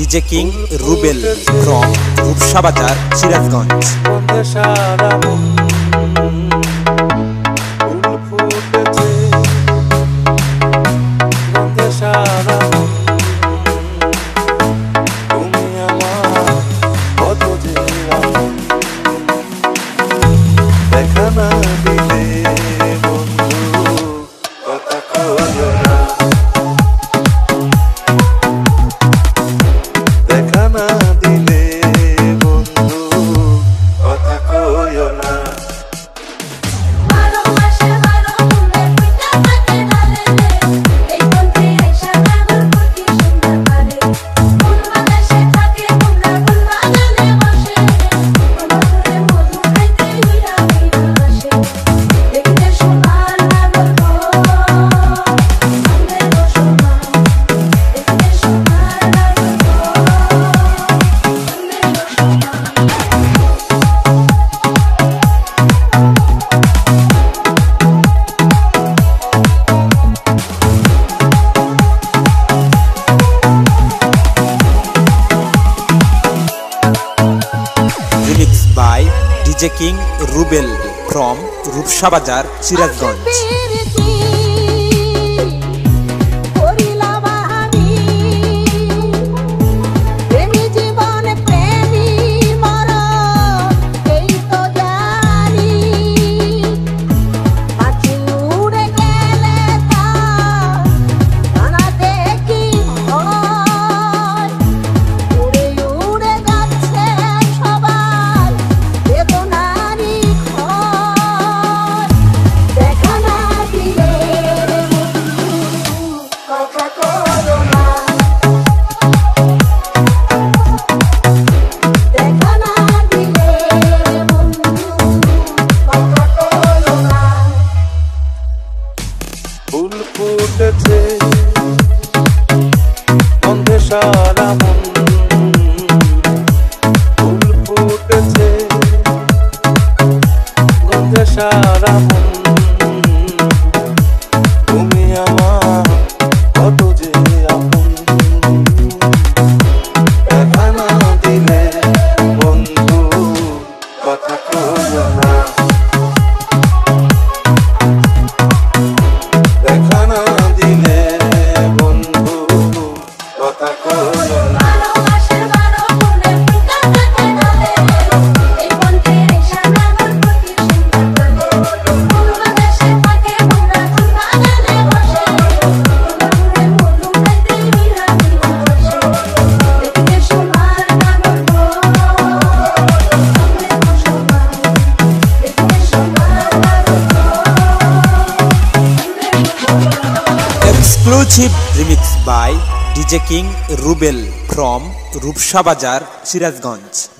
DJ King Rubel from Rupsha Bazar, Sirazganj. By DJ King Rubel from Rupsha Bazar, Sirazganj. ফুল ফুটেছে গন্ধে সারা মন, ফুল ফুটেছে গন্ধে সারা মন, তুমি আমার কত যে আপন, দেখা না দিলে বন্ধু কথা কইও না, Exclusive remix by DJ King Rubel from Rupsha Bazar, Sirazganj.